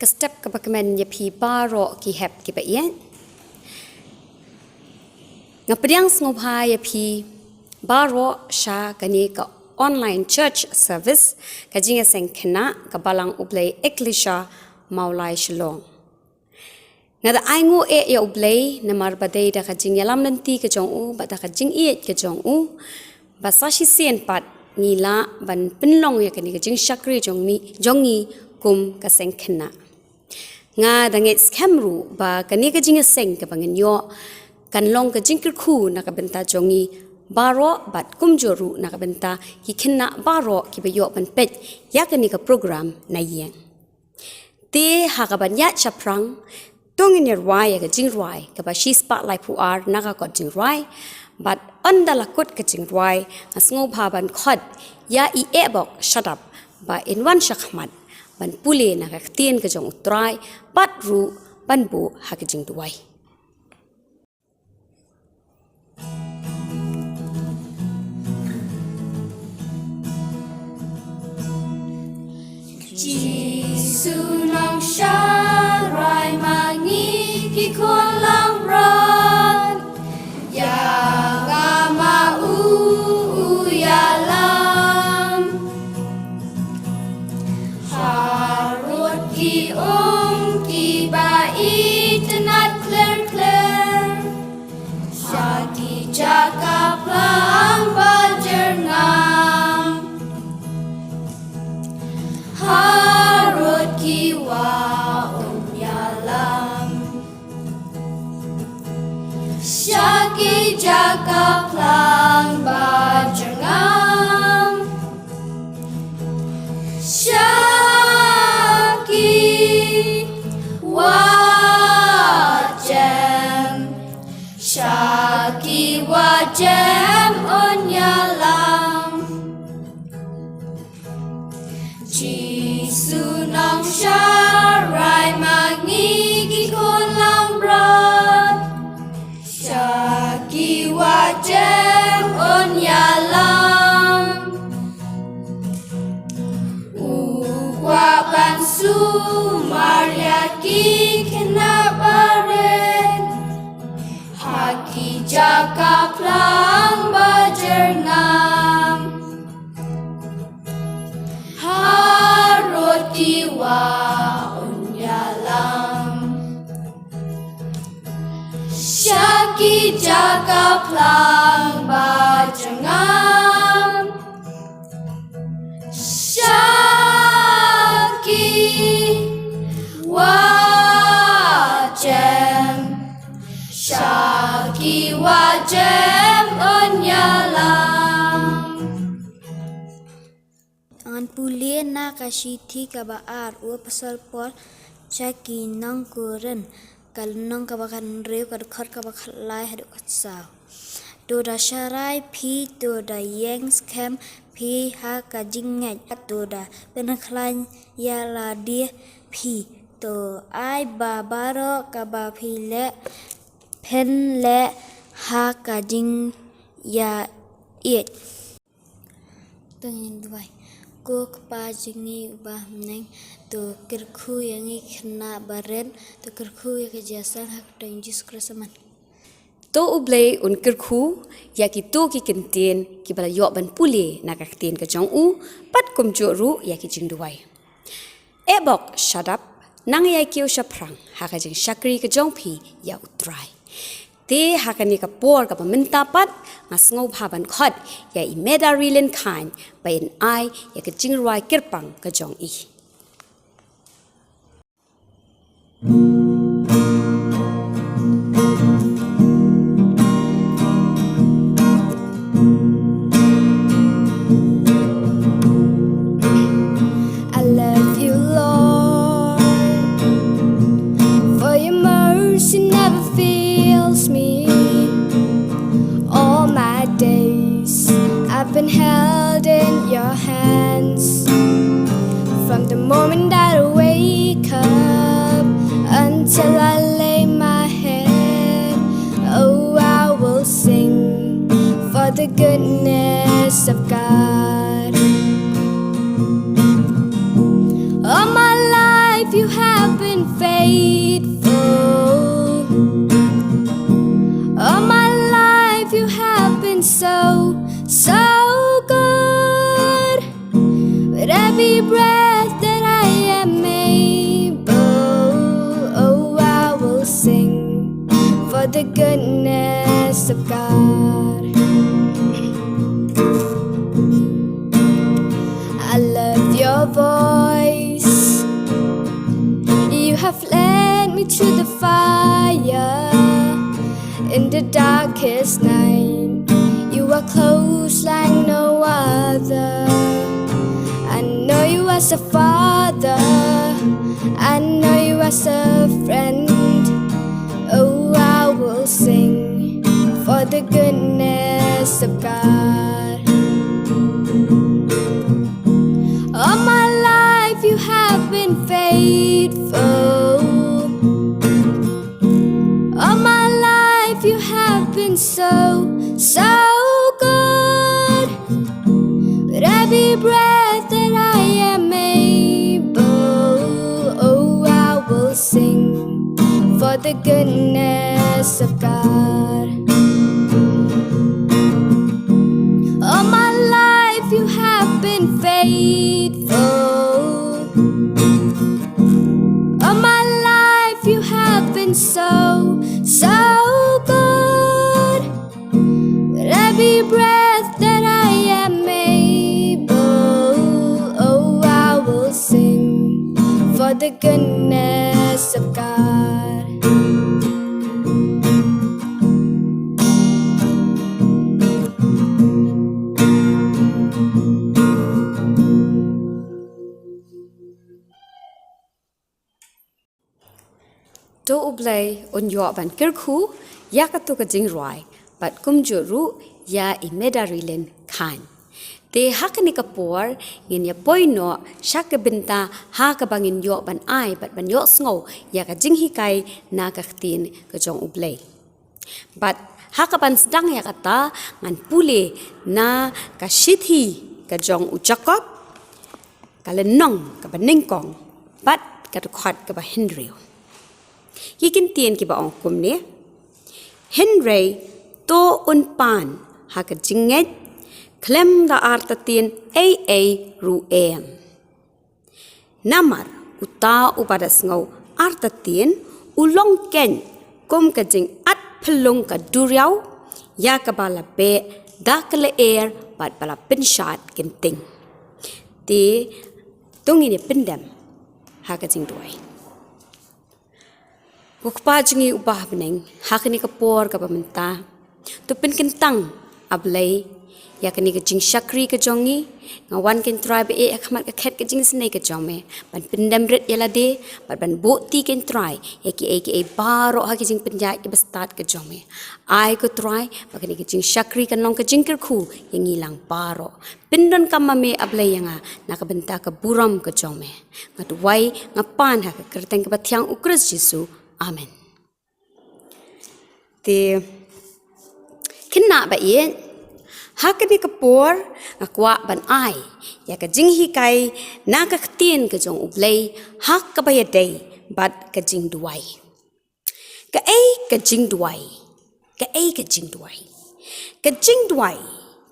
ka step ka bakmen ya phi baro ki hep ki ba yen nga priang snobha ya phi baro sha kani ka online church service ka Jingiaseng Khynnah ka Balang Blei Ecclesia Mawlai Shillong nga da aingo ya Blei na marbadei da ka jingyalam nanti ka jong u ba da ka jingiet ka jong u ba sa shi sien pat nila ban pinlong ya kani ka jing shakri jongi kum ka seng Khynnah nga danget scamru ba kani ka Jingiaseng ka bangin yo kan long ka jingkir khu na ka benta jongi baro bat kumjoru na ka benta ki Khynnah baro ki bayo ban pet ya kani ka program na yen te ha ka ban ya chaprang tongin yer wai ka jingrai ka ba shi spotlight pu ar na ka ko jingrai but andala kot ka jingrai asngo bha ban khot ya I ebok shut up ba in one shakmat ban pule na ka tien ka jong utrai bat ru ban bu ha ka jing duai Sunong sharai mangi ki kolang ron yang ama ya lam harut ki ki bai tenat clear shaki jaga plang bajernam harut kiwa yalam shaki jaga plang bajengam shaki wajem shaki wajem on yalam Sunong sharai mangi ki kolang ron shaki wajem on yalam ukwa bansu marya ki Khynnah baren haki jaka plang bajernam harut kiwa unyalam shaki jaga plang bajengam shaki wajem unyalam An pulih na kasih thi kabar pasal por caki nang kuren kal nang kabakan reu kad khot kabak lai hadu katsau do da sharai phi do da yang scam phi ha ka jingai do da ben khlan ya la dia phi to ai babaro kaba phi le pen le ha ka jing ya it tengin duai ko kpa jingi ba neng to kirkhu yangi Khynnah baren to kirkhu ya Jingiaseng hak to Jesus Christman to Blei un kirkhu ya ki to ki kentien ki bala yo ban pule na ka tien ka jong u pat kum joru ya ki jing duai ebok shut up nang ya ki shaprang ha ka jing shakri ka jong phi ya utrai te hakani ka por ka paminta pat ngasngau bhaban khot ya I meda rilen khan bain ai ya ka jingroi kirpang ka jong I I love you Lord for your mercy never fails me all my days I've been held in your hands from the moment that I wake up until I lay my head oh I will sing for the goodness of God all my life you have faithful. All my life you have been so, so good. With every breath that I am able, oh, I will sing for the goodness of God. I love your voice. You have led me to the fire in the darkest night. You are close like no other. I know you as a father. I know you as a friend. Oh, I will sing for the goodness of God. All my life you have been faithful. All my life you have been so, so good. With every breath that I am able, oh, I will sing for the goodness of God. All my life you have been faithful. All my life you have been so, so good. With every breath that I am able, oh, I will sing for the goodness of God. To Blei on your ban kirku, yakatuka jingroi, but kumjuru ya imedarilin kan. Te hakanika por in ya boy no shakabinta hakabangin yo ban ai but ban yo snow yaka jinghikai nakaktin kajong Blei. But hakaban sedang yakata ngan pule na kashithi kajong ujakop kalenong kabaningkong but katukhat kabahenrio. Yikin tien ki ba ong kumne Henry to unpan haka jinget klem da arta tien ru em namar uta upadas ngau arta tien ulong ken kom ka jing at pelung ka duriau ya ka bala be dakle air pat bala pinshat kenting ti tungini pendam haka jing duai Bukpa jingi ubah beneng, hakini kapor kapamenta, tupin kentang ablei, yakini ke jing syakri ke jongi, ngawan ken try be akmat ke ket ke jing senai ke jome, ban pendam red yalade, ban bukti ken try, aka baro haki jing penjat ke bestat ke jome, ai ke try, bakini ke jing syakri ke nong ke jing kerku, yang hilang baro, pindon kamame ablei yanga, nakabenta ke buram ke jome, ngatuai ngapan hak kerteng ke batiang ukras Jesu. Amen. Te Khynnah ba ien hakani kapor ngakwa ban ai ya ka jinghi kai na ka ktien ka jong Blei hak ka bayadai bat ka jing duai ka ka jing duai ka jing duai ka jing duai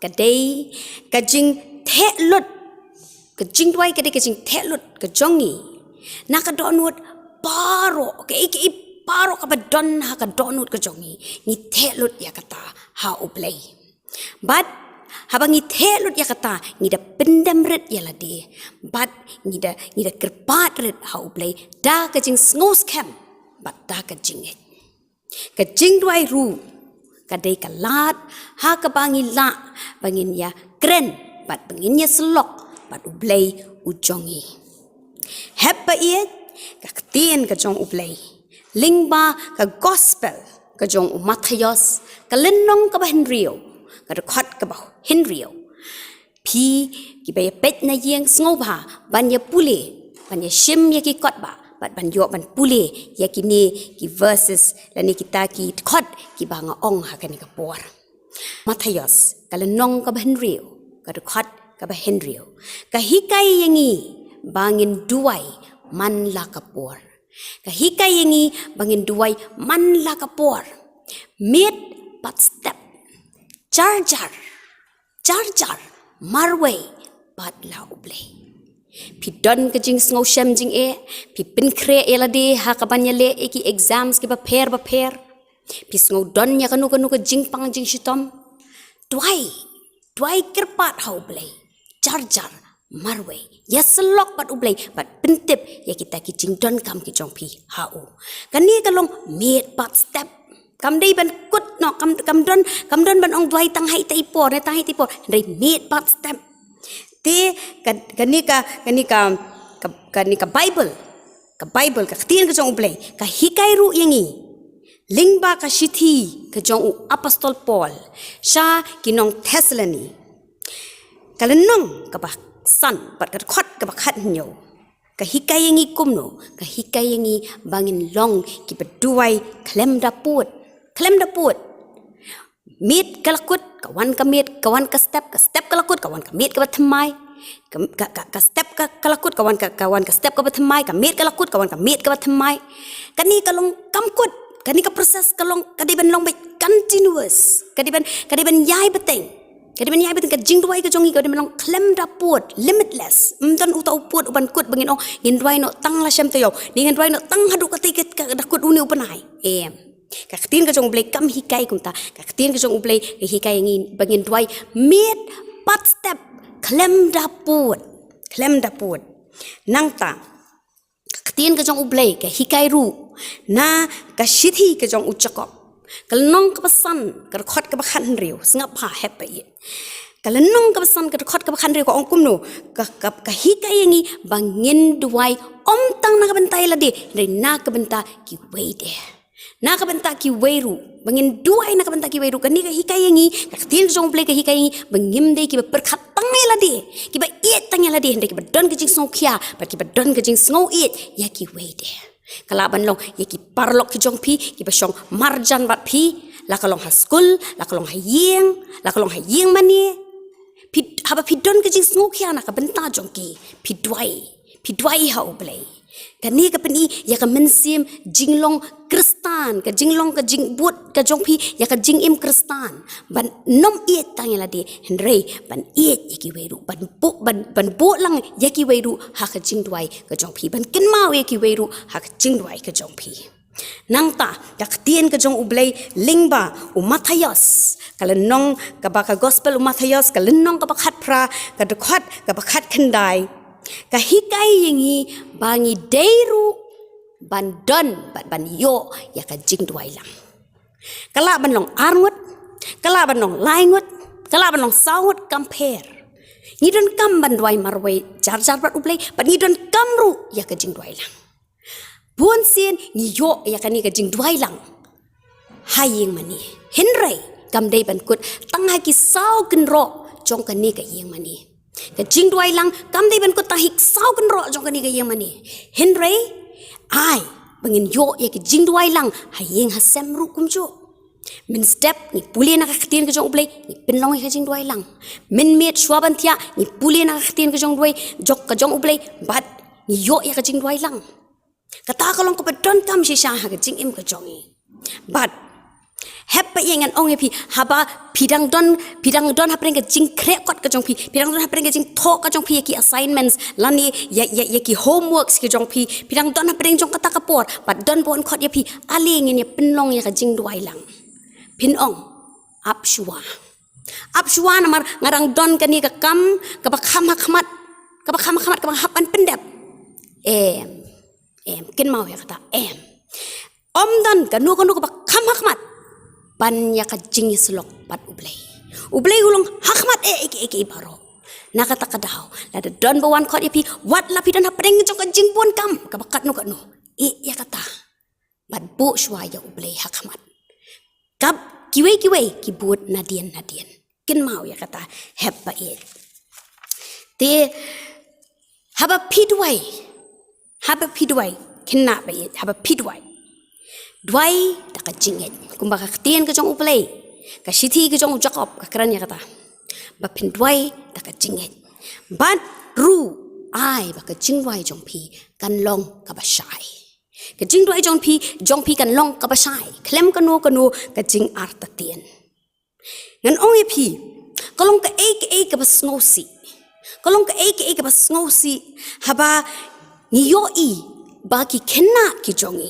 ka dei ka jing the lut ka jing duai ka dei ka jing the lut ka jongi na ka donut paro ke paro ka badon ha ka donut ka jongi ni thelut ya kata ha Blei but habang ni thelut ya kata ni da pendam red ya lade but ni da kerpat red ha Blei da ka jing ngos kem but da ka jing it ka jing duai ru ka dei ka lat ha ka bangi la bangin ya kren but bangin ya selok but Blei ujongi heppa iet ka ktien ka jong Blei lingba ka gospel ka jong Matthias ka lenong ka Henrio ka rekod ka Henrio pi ki ba pet na yeng sngoba ban ya pule ban ya shim ya ki kotba bat ban yo ban pule ya ki ni ki verses la ni kita ki khot ki ba nga ong ha ka ni ka por Matthias ka lenong ka Henrio ka rekod ka Henrio ka hikai yangi bangin duai man la kapor Kahikai yangi bangin duai man la kapor. Mid pat step. Jar jar marway pat la ublei. Pi don ka jing sngo shem jing pi pin kre elade ha ka banya le ki exams ki ba pair pi sngo don ya kanu ka jing pang jing shitom duai kerpat ha ublei jar marway ya selok pat ublei pat pentip ya kita ki jing don kam ki jong pi ha u kani kalong made pat step kam dei ban kut no kam don ban ong duai tang hai tai por dei made pat step te kani ka Bible ka khtin ka jong ublei ka hikai ru yangi lingba ka shithi ka jong u apostol Paul sha kinong Thessaloni kalenong ka ba san pat ka khot ka ba khat nyo ka hikai yangi kumno ka hikai yangi bangin long ki beduai klem da put meet kalakut kawan ka meet kawan ka step kalakut kawan ka meet ka batmai ka step ka kalakut kawan ka step ka batmai ka meet kalakut kawan ka meet ka batmai kani kalong kamkut kani ka proses kalong kadiban long bai continuous kadiban yai beteng ka jingduai ka jongi kadiban long klem da put limitless dan utau put uban kut bangin ong ngindwai no tang la syam tayo ni ngindwai no tang hadu ka tiket ka dakut uni upanai ka khtin ka jong blei kam hikai kumta ka khtin ka jong blei hikai ngi bangin duai met pat step klem da put nangta ka khtin ka jong blei ka hikai ru na ka shithi ka jong uchakop kalnong ka pasan ka khot ka bakhan riu sngap ha happy kalnong ka pasan ka khot ka bakhan riu ko ong kumno ka hikai ngi bangin duai om tang na ka bentai ladi dei na ka benta ki wei de na ka benta ki weiru bangin duai na ka benta ki weiru kani ka hikai yangi ka tin jong play ka hikai yangi bangim de ki perkhat tangai ladi ki ba iet tangai ladi hende ki ba don ka jing song khia ba ki ba don ka jing song iet ya ki wei de kala ban long ya ki parlok ki jong pi ki ba shong marjan bat pi la kalong ha school la kalong ha yeng mani pi haba pi don ka jing song khia na ka benta jong ki pi duai ha ublei kani ka pani ya ka mensim jinglong kristan ka jinglong ka jingbut ka jongpi ya ka jingim kristan ban nom iet tangela de henrei ban iet yaki weru ban bo lang yaki weru ha ka jingduai ka jongpi ban kenmau yaki weru ha ka jingduai ka jongpi nangta ka ktien ka jong ublei lingba umathayos kalenong ka ba ka gospel umathayos kalenong ka bakhat pra ka dekhat ka bakhat kendai ka hikai yangi bangi deiru bandon ban yo ya ka jing duai lang kala ban long arngut kala ban long laingut kala ban long saut compare ni don kam ban duai marwai jar bat ublei ban ni don kamru ya ka jing duai lang bun sin ni yo ya ka ni ka jing duai lang haying mani henrei kam dei ban kut tangha ki sau kenro jong ka ni ka yeng mani ka jing duai lang kam dei ban ko tahik sau kan ro jong kani ka yang mani henrei ai bangin yo ya ki jing duai lang hayeng ha sem ru kum jo min step ni puli na ka khtin ka jong blei ni pinlong ka jing duai lang min met shwa ban thia ni puli na ka khtin ka jong duai jok ka jong blei bat ni yo ya ka jing duai lang kata kalong ko pedon kam shi sha ha ka jing im ka jong bat hep yang an ong pi haba pidang don hapring ka jing krekot ka jong pi pidang don hapring ka jing thok ka jong pi ki assignments lani ya ki homeworks ki jong pi pidang don hapring jong kata kapor pat don bon khot ya pi aling ni pinlong ya ka jing duai lang pin ong apshwa namar ngarang don ka ni ka kam ka ba khamat ka ba hapan pendep kin mau ya kata om don ka nu ka ba khamat ban ya ka jing selok pat ublei ulong hakmat eke baro nakata kadao la de don bawan khot yapi wat la pi don hapring jong ka jing pun kam ka bakat no ya kata bat bu shwa ya ublei hakmat kap kiwei ki but nadien kin mau ya kata heppa te haba pidwai Khynnah ba haba pidwai duai ta ka jinget kumba ka ktien ka jong uplei ka shithi ka jong jakob ka kran ya kata ba pin duai ta ka jinget ban ru ai ba ka jingwai jong pi kan long ka ba shai Ka jing duai jong pi kan long ka basai klem kanu ka jing ar ta tien ngan ong ye pi kalong ka ka bas ngosi kalong ka ka bas ngosi haba ni yo I ba ki Khynnah ki jongi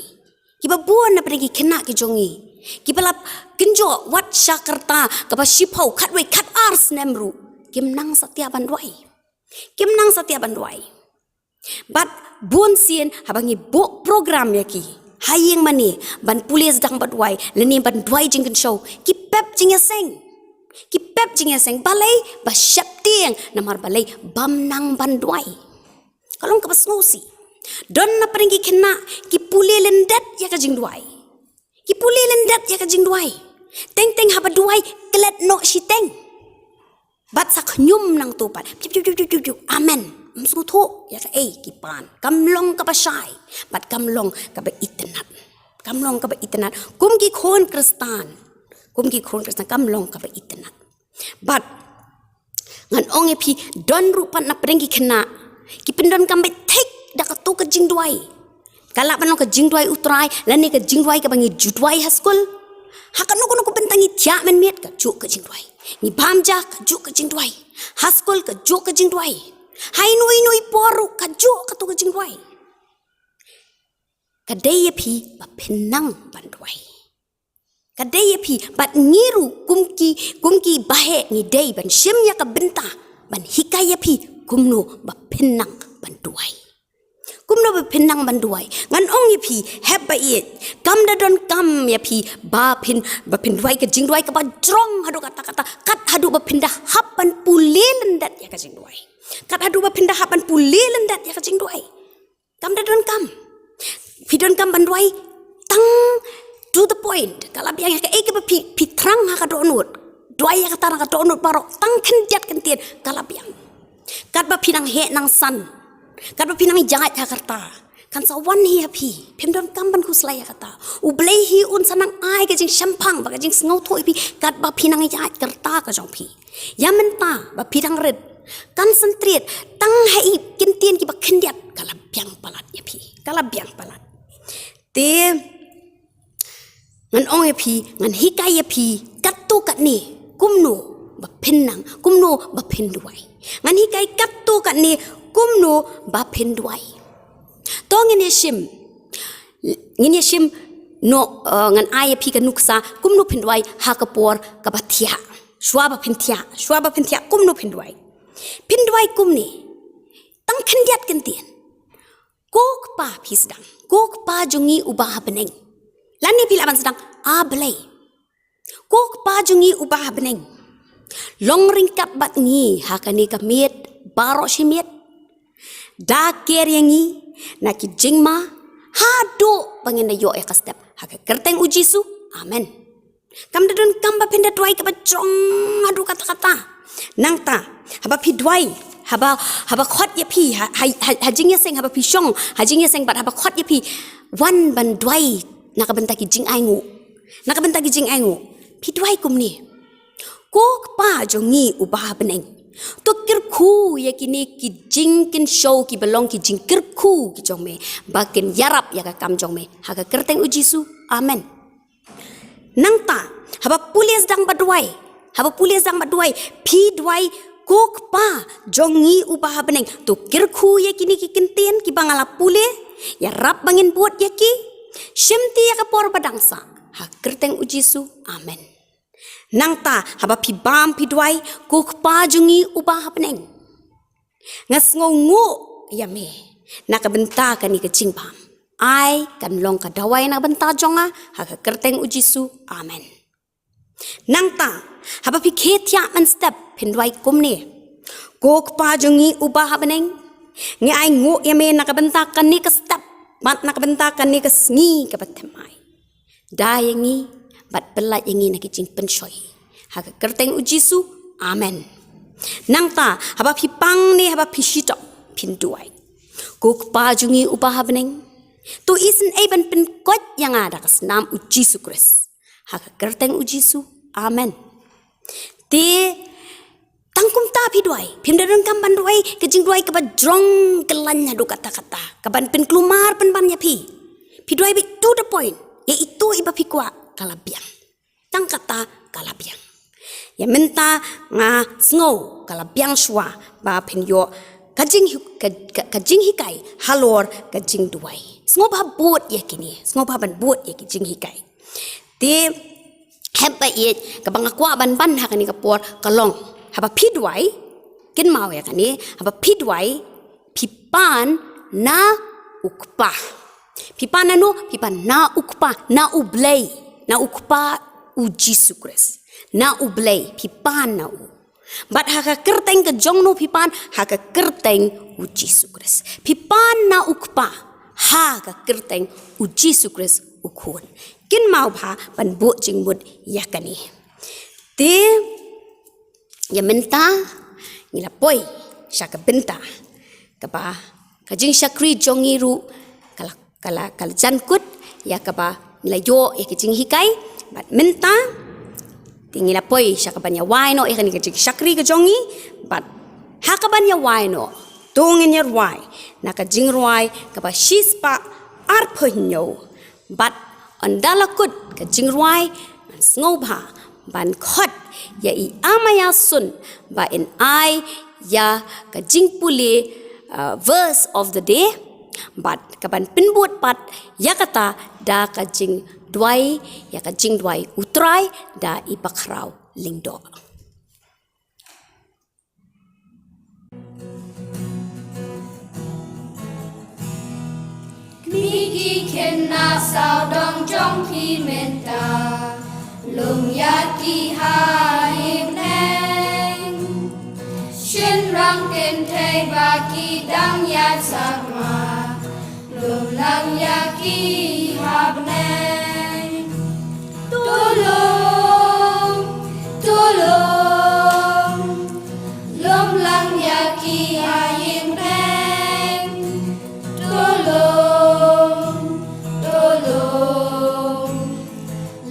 ki ba buan na ki Khynnah ki jongi ki balap kinjo wat Syakarta ka ba shipau khatwei khat ars nemru kim nang satya bandwai but buon sien habangi bo program ya ki hayeng mani ban pulis dang badwai leni ban dwai jingkan show ki pep jingiaseng balai ba syaptieng namar balai bam nang bandwai kalong ka bas ngosi don na paringi Khynnah ki puli lendat ya ka jingdwai teng haba duai kelet no shiteng bat sak nyum nang tupat amen msuto ya ka kipan kamlong ka basai bat kamlong ka ba itnat kum ki khon kristan kamlong ka ba itnat bat ngan ong e pi don rupan na prengi Khynnah ki pendon kam be tek da ka to ka jingdwai kala banong ka jingdwai utrai lani ka jingdwai ka bangi judwai haskul hakano ko bentangi tia men miet ka juk ka jingdwai ni bamja ka juk ka jingdwai haskul ka juk ka jingdwai hai nui poru ka juk ka to ka jingdwai ka dei pi ba penang bandwai ka dei pi bat ngiru kumki bahe ni dei ban shim ya ka benta ban hikaya pi kumno ba penang bandwai ngan ong ye pi heb ba it kam da don kam ya pi ba pin duai ka jingduai ka ba drong hadu kata kat hadu ba pinda hapan pulilen dat ya ka jingduai kat hadu ba pinda hapan pulilen dat ya ka jingduai kam da don kam pi don kam banduai tang to the point kala biang ka ke ba pi trang ha ka donut duai ya ka tarang ka donut barok tang kendiat kentien kala biang kat ba pinang he nang san kat ba pinang jagat Jakarta kan sawan hi api pimdon kamban kuslai kata u Blei hi un sanang ai ka jing shampang ba ka jing sngo thoi pi kat ba pinang jagat Jakarta ka jong pi yamenta ba pinang red concentrate tang hai kentien ki ba kendiat kala biang palat ya pi te ngan ong ya pi ngan hikai ya pi kat tu kat ni kumno ba pinang kumno ba pinduai ngan hikai kat tu kat ni kumno ba pinduai to ngin shim no ngan ai pi kan nuksa kumno pinduai ha ka por ka bathia shwa ba pinthia kumno pinduai kumni tang khendiat kentien kok pa pisdang kok pa jungi ubah beneng lani pila ban sedang a Blei kok pa jungi ubah beneng long ringkat bat ngi ha kani ka miet baro shimiet da ker yangi na ki jingma hado bangin na yo ya ka step ha ka kerteng ujisu amen kam dadon kam ba penda duai ka ba chong adu kata nang ta haba pi duai haba khot ya pi ha jingiaseng haba pi shong ha jingiaseng bat haba khot ya pi wan ban duai na ka benta ki jing aingu pi duai kumni kok pa jongi ubah beneng to kirku ya kini ki jingkin show ki belong ki jing kirku ki jongme bakin yarap ya ka kam jongme ha ka kerteng ujisu amen nang ta haba pulis dang badwai pi duai kok pa jongi ubah beneng to kirku ya kini ki kentien ki bangala pule ya rap bangin buat ya ki shimti ya ka por badangsa ha kerteng ujisu amen nang ta haba pi bam pi duai kok pa jungi ubah beneng ngas ngongu ya me nak benta kan ni ke jingbam ai kan long ka dawai nak benta jonga ha ka kerteng ujisu amen nang ta haba pi khetia man step pin duai kumni kok pa jungi ubah beneng ngi ai ngo ya me nak benta kan ni ke step mat nak benta kan ni ke sngi ke batemai dayangi bat belat yangi nak jing pensoi ha ka kerteng ujisu amen nang ta haba pi pang ni haba pi shito pin duai kok pa jungi ubah beneng tu isen ai ban pen kot yang ada kas nam ujisu kris ha ka kerteng ujisu amen te tangkum ta pi duai pim dadon kam ban duai ke jing duai ke ba drong kelan hadu kata ka ban pen klumar pen ban ya pi Pidwai bi to the point. Ya itu iba pikwa kalabiang. Tang kata kalabiang. Ya menta nga snow kalabiang shwa ba penyo kajing hikai halor kajing duai. Snow ba buat ya kini. Snow ba ban buat ya kajing hikai. Ti heba it kabang akwa ban hakani kapor kalong. Haba pidwai kin mau ya kani. Haba pidwai pipan na ukpa. Pipan na ukpa na ublei na ukpa uji sukres na ublei pipan na u. Bat haka kerteng ke jong no pipan haka kerteng uji sukres. Pipan na ukpa haka kerteng uji sukres ukun. Kin mau ba ban bu jing bud yakani. Te ya menta ngila poi syaka benta kaba kajing syakri jongiru kala jankut ya kaba ngila yo ya kajing hikai bat menta tingila poi syakaban ya waino ya kani kajing syakri kajongi bat hakaban ya waino tungin ya wai na kajing ruai kaba shispa arpenyo bat andalakut kajing ruai sngoba ban khot ya i amaya sun ba in ai ya kajing puli verse of the day but kaban pinbut pat ya kata da kajing dwai ya kajing dwai utrai da ipakrau lingdo. Miki Khynnah sao dong trong khi menta lùng yaki hai neng xuyên răng tiền thầy và kỳ đăng yat sama lùng lang yaki hab neng tulung lùng lang yaki hai neng tulung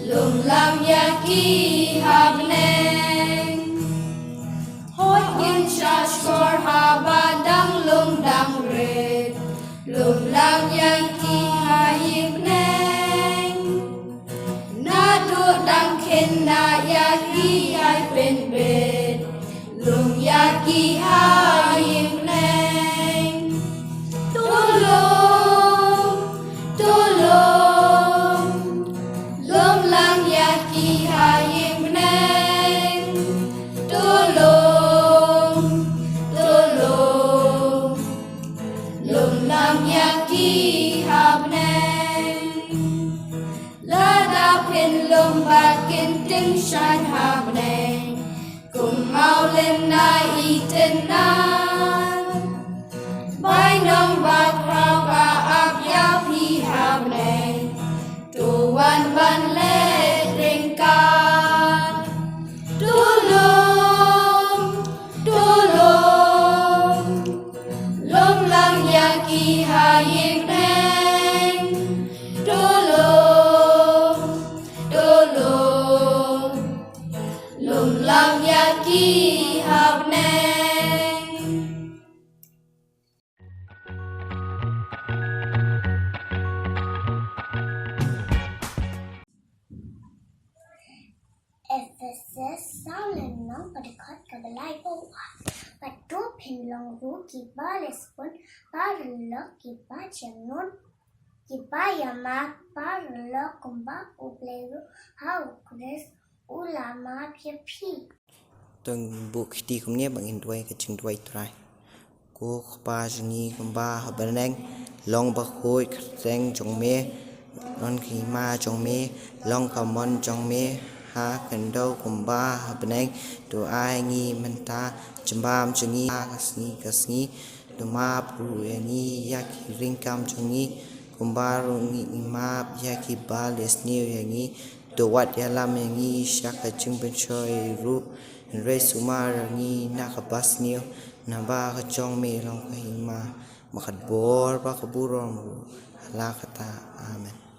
lùng lang yaki hab neng hoi yin sha skor ha ba dang lung dang red lùng lang yaki hai neng na du dang Khynnah yaki hai pen bed lùng yaki hai neng lom lang yaki hai neng lom lang yaki hab neng la da pen lom ba kin ting shan hab neng kum mau len na iten na bai nong ba krau ba ap ya pi hab neng tu wan ban le ring ka lom lang yaki hai neng lom lang yaki hab neng. Ephesus sao lên nóng và được khót cả Blei bộ và trút hình lòng rú kỳ ba lệ spun ba lỡ kỳ ba chèm nốt kỳ ba yama ba lỡ cùng ba u Blei ru hao Chris u la ma pia pi từng bộ khi không nhé bằng hình đuôi cái chừng đuôi trai cô ba jingi cùng ba hợp bên anh long bạc khôi rèn trong mê non khi ma trong mê long cầm mon trong mê ha cần đâu cùng ba hợp bên anh đồ ai nghi mình ta chấm bam chừng nghi kasni đồ ma bru nghi yak ring cam chừng nghi cùng ba ru nghi ma yak ba les new nghi đồ wat ya lam nghi shaka chừng bên chơi ru Ray sumar ni nakabas niyo na ba ka chong me long kahima makadbor ba kaburom halakata amen.